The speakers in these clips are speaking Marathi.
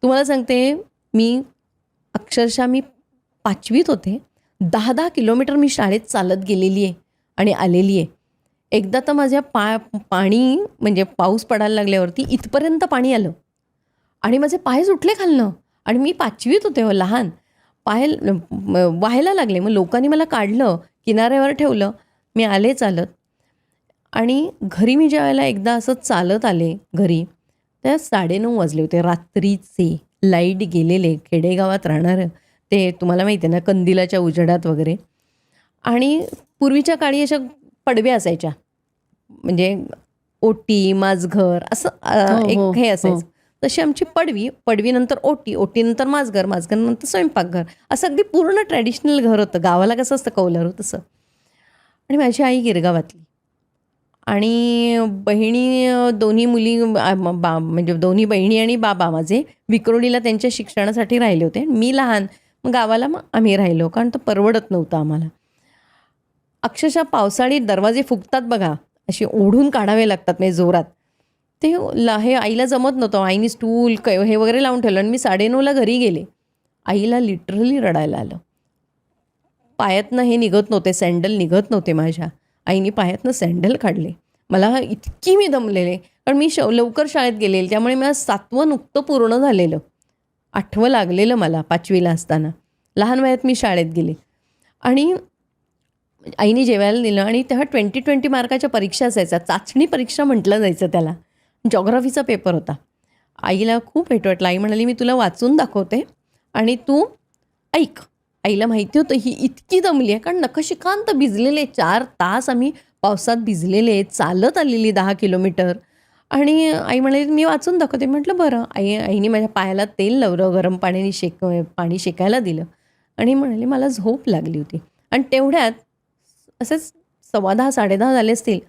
तुम्हाला सांगते, मी अक्षरशः मी 5वीत होते. 10-10 किलोमीटर मी शाळेत चालत गेलेली आहे आणि आलेली आहे. एकदा तर माझ्या पाणी म्हणजे पाऊस पडायला लागल्यावरती इथपर्यंत पाणी आलं आणि माझे पाय सुटले खालनं आणि मी 5वीत होते हो, लहान. पाय वाहायला लागले. मग लोकांनी मला काढलं, किनाऱ्यावर ठेवलं. मी आले चालत आणि घरी मी ज्यावेळेला एकदा असंच चालत आले घरी, त्या 9:30 वाजले होते रात्रीचे. लाईट गेलेले, खेडेगावात राहणारं ते तुम्हाला माहिती आहे ना, कंदिलाच्या उजेडात वगैरे. आणि पूर्वीच्या काळी अशा पडव्या असायच्या, म्हणजे ओटी, माझघर असं एक हे असायचं. तशी आमची पडवीनंतर ओटी, ओटीनंतर माझघर, माझघरनंतर स्वयंपाकघर, असं अगदी पूर्ण ट्रॅडिशनल घर होतं. गावाला कसं असतं कौलारू तसं. आणि माझी आई गिरगावातली आणि बहिणी दोन्ही मुली म्हणजे दोन्ही बहिणी आणि बाबा माझे विक्रोळीला त्यांच्या शिक्षणासाठी राहिले होते. मी लहान, मग गावाला मग आम्ही राहिलो, कारण तो परवडत नव्हतं आम्हाला. अक्षरशः पावसाळी दरवाजे फुगतात बघा, असे ओढून काढावे लागतात म्हणजे जोरात. ते हे आईला जमत नव्हतं. आईने स्टूल हे वगैरे लावून ठेवलं आणि मी 9:30ला घरी गेले. आईला लिटरली रडायला आलं. पायातनं हे निघत नव्हते, सँडल निघत नव्हते माझ्या. आईने पायातनं सँडल काढले. मला इतकी मी दमलेले, कारण मी लवकर शाळेत गेलेले, त्यामुळे मला 7वं नुकतं पूर्ण झालेलं. 8वं लागलेलं मला 5वीला असताना. लहान वयात मी शाळेत गेले आणि आईने जेवायला दिलं आणि तेव्हा 20-20 मार्काच्या परीक्षा असायच्या, चाचणी परीक्षा म्हटलं जायचं त्याला. जॉग्राफीचा पेपर होता. आईला खूप वाटलं. आई म्हणाली, मी तुला वाचून दाखवते आणि तू ऐक. आईला माहिती होतं ही इतकी दमली आहे, कारण नखशिखांत भिजलेले 4 तास आम्ही पावसात भिजलेले, चालत आलेली 10 किलोमीटर. आणि आई म्हणाली, मी वाचून दाखवते. म्हटलं बरं. आईने माझ्या पायाला तेल लावलं, गरम पाण्याने पाणी शेकायला दिलं आणि म्हणाली, मला झोप लागली होती. आणि तेवढ्यात असेच 10:15 10:30 झाले असतील.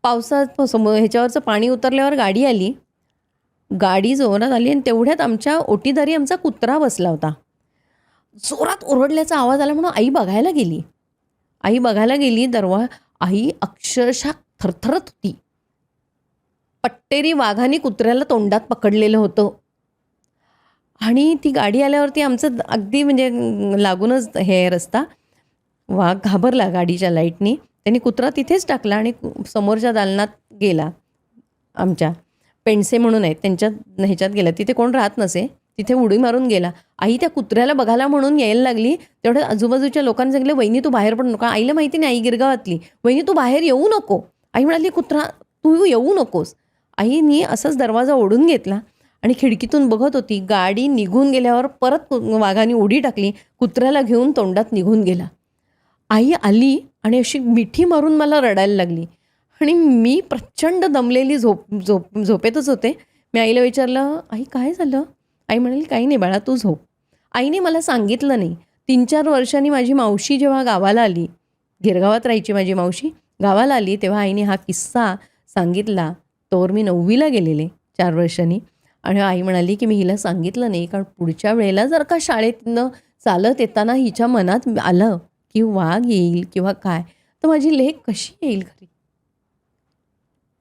पावसात ह्याच्यावरचं पाणी उतरल्यावर गाडी आली. गाडी जोरात आली आणि तेवढ्यात आमच्या ओटीदारी आमचा कुत्रा बसला होता. जोरात ओरडल्याचा आवाज आला म्हणून आई बघायला गेली. आई अक्षरशः थरथरत होती. पट्टेरी वाघाने कुत्र्याला तोंडात पकडलेलं होतं आणि ती गाडी आल्यावरती आमचं अगदी म्हणजे लागूनच हे रस्ता. वाघ घाबरला गाडीच्या लाईटनी. त्यांनी कुत्रा तिथेच टाकला आणि समोरच्या दालनात गेला. आमच्या पेंडसे म्हणून आहेत, त्यांच्या ह्याच्यात गेला. तिथे कोण राहत नसे, तिथे उडी मारून गेला. आई त्या कुत्र्याला बघायला म्हणून यायला लागली. तेवढ्या आजूबाजूच्या लोकांनी सांगितलं, वहिनी तू बाहेर पडू नका. आईला माहिती नाही, आई गिरगावातली. वहिनी तू बाहेर येऊ नको. आई म्हणाली, कुत्रा तू येऊ नकोस. आईनी असंच दरवाजा ओढून घेतला आणि खिडकीतून बघत होती. गाडी निघून गेल्यावर परत वाघाने उडी टाकली, कुत्र्याला घेऊन तोंडात निघून गेला. आई आली आणि अशी मिठी मारून मला रडायला लागली आणि मी प्रचंड दमलेली झोपेतच होते. मी आईला विचारलं, आई काय झालं? आई म्हणाली, काही नाही बाळा, तू झोप. आईने मला सांगितलं नाही. 3-4 वर्षांनी माझी मावशी जेव्हा गावाला आली, गिरगावात राहायची माझी मावशी, गावाला आली तेव्हा आईने हा किस्सा सांगितला. तोवर मी 9वीला गेलेले 4 वर्षांनी. आणि आई म्हणाली की मी हिला सांगितलं नाही, कारण पुढच्या वेळेला जर का शाळेतनं चालत येताना हिच्या मनात आलं की वाघ येईल किंवा काय, तर माझी लेक कशी येईल घरी.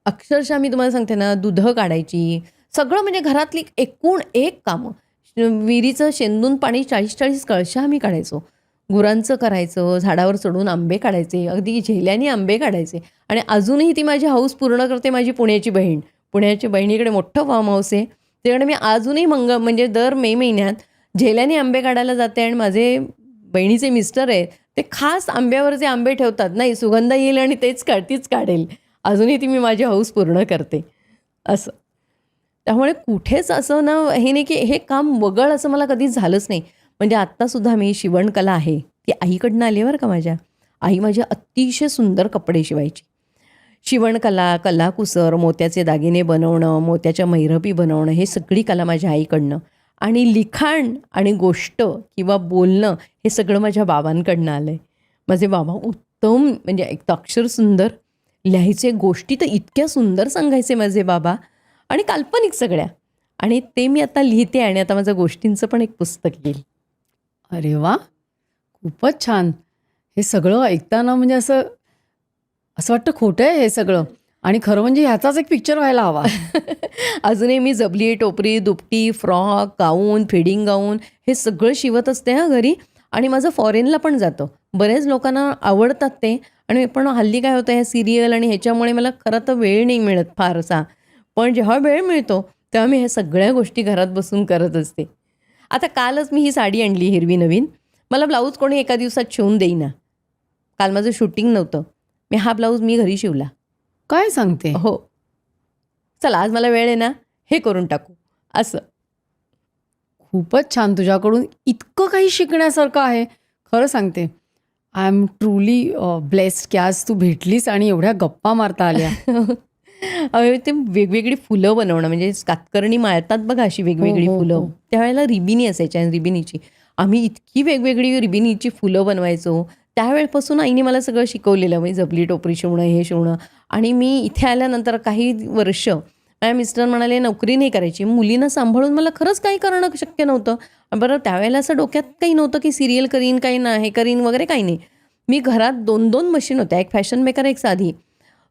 अक्षरशः मी तुम्हाला सांगते ना, दुधं काढायची, सगळं म्हणजे घरातली एकूण एक कामं. विहिरीचं शेंदून पाणी 40-40 कळशा आम्ही काढायचो. गुरांचं करायचं, झाडावर चढून आंबे काढायचे, अगदी झेल्याने आंबे काढायचे. आणि अजूनही ती माझी हौस पूर्ण करते माझी पुण्याची बहीण. पुण्याची बहिणीकडे मोठं फार्म हाऊस आहे. त्याकडे मी अजूनही म्हणजे दर मे महिन्यात झेल्याने आंबे काढायला जाते. आणि माझे बहिणीचे मिस्टर आहेत, ते खास आंब्यावरचे आंबे ठेवतात. नाही, सुगंध येईल आणि तीच काढेल. अजूनही ती मी माझी हौस पूर्ण करते असं. त्यामुळे कुठेच असं ना हे नाही की हे काम वगळ असं मला कधीच झालंच नाही. म्हणजे आत्तासुद्धा मी शिवणकला आहे ती आईकडनं आली बरं का. आई माझ्या अतिशय सुंदर कपडे शिवायची. शिवणकला, कलाकुसर, मोत्याचे दागिने बनवणं, मोत्याच्या मैरपी बनवणं, हे सगळी कला माझ्या आईकडनं. आणि लिखाण आणि गोष्ट किंवा बोलणं हे सगळं माझ्या बाबांकडनं आलं आहे. माझे बाबा उत्तम, म्हणजे एक तर अक्षर सुंदर लिहायचे, गोष्टी तर इतक्या सुंदर सांगायचे माझे बाबा, आणि काल्पनिक सगळ्या. आणि ते मी आता लिहिते आणि आता माझं गोष्टींचं पण एक पुस्तक येईल. अरे वा, खूपच छान. हे सगळं ऐकताना म्हणजे असं वाटतं खोटं आहे हे सगळं. आणि खरं म्हणजे ह्याचाच एक पिक्चर व्हायला हवा. अजूनही मी जबली, टोपरी, दुपटी, फ्रॉक, गाऊन, फिडिंग गाऊन हे सगळं शिवत असते हां घरी. आणि माझं फॉरेनला पण जातं. बरेच लोकांना आवडतात ते. आणि पण हल्ली काय होतं, ह्या सिरियल आणि ह्याच्यामुळे मला खरं तर वेळ नाही मिळत फारसा. पण जेव्हा वेळ मिळतो तेव्हा मी ह्या सगळ्या गोष्टी घरात बसून करत असते. आता कालच मी ही साडी आणली हिरवी नवीन. मला ब्लाऊज कोणी एका दिवसात शिवून देईना. काल माझं शूटिंग नव्हतं. मी हा ब्लाऊज मी घरी शिवला. काय सांगते? हो. चला आज मला वेळ आहे ना, हे करून टाकू असं. खूपच छान. तुझ्याकडून इतकं काही शिकण्यासारखं आहे. खरं सांगते, आय एम ट्रुली ब्लेस्ड की आज तू भेटलीस आणि एवढ्या गप्पा मारता आल्या. ते वेगवेगळी फुलं बनवणं म्हणजे कातकर्णी माळतात बघा अशी वेगवेगळी हो, फुलं. हो. त्यावेळेला रिबिनी असायच्या रिबिनीची. आम्ही इतकी वेगवेगळी रिबिनीची फुलं बनवायचो. त्यावेळेपासून आईने मला सगळं शिकवलेलं म्हणजे जबली टोपरी शिवणं, हे शिवणं. आणि मी इथे आल्यानंतर काही वर्ष माझ्या मिस्टर म्हणाले नोकरी नाही करायची. मुलींना सांभाळून मला खरंच काही करणं शक्य नव्हतं. बरं त्यावेळेला असं डोक्यात काही नव्हतं की सिरियल करीन, काही ना हे करीन वगैरे काही नाही. मी घरात 2-2 मशीन होत्या. एक फॅशन मेकर, एक साधी.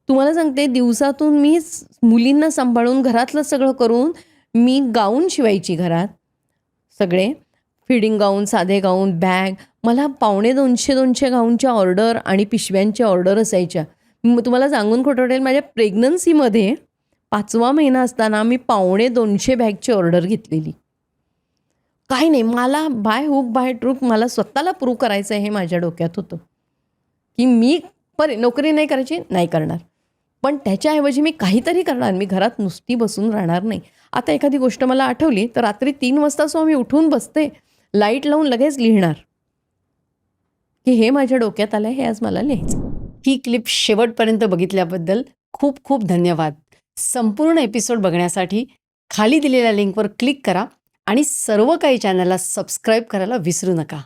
तुम्हाला सांगते दिवसातून मी मुलींना सांभाळून घरातलं सगळं करून मी गाऊन शिवायची घरात सगळे. फिडिंग गाऊन, साधे गाऊन, बॅग. मला 250-200 गाऊनच्या ऑर्डर आणि पिशव्यांच्या ऑर्डर असायच्या. तुम्हाला सांगून खोटं वाटेल, माझ्या प्रेग्नन्सीमध्ये 5वा महिना असताना मी 250 बॅगची ऑर्डर घेतलेली. काही नाही, मला बाय हुक बाय ट्रूक मला स्वतःला प्रूव्ह करायचं आहे हे माझ्या डोक्यात होतं की मी नोकरी नाही करायची, नाही करणार. पण त्याच्याऐवजी मी काहीतरी करणार. मी घरात नुसती बसून राहणार नाही. आता एखादी गोष्ट मला आठवली तर रात्री 3 वाजता सो मी उठून बसते, लाईट लावून लगेच लिहिणार की हे माझ्या डोक्यात आलं, हे आज मला लिहायचं. ही क्लिप शेवटपर्यंत बघितल्याबद्दल खूप खूप धन्यवाद. संपूर्ण एपिसोड बघण्यासाठी खाली दिलेल्या लिंकवर क्लिक करा आणि सर्व काही चॅनलला सबस्क्राईब करायला विसरू नका.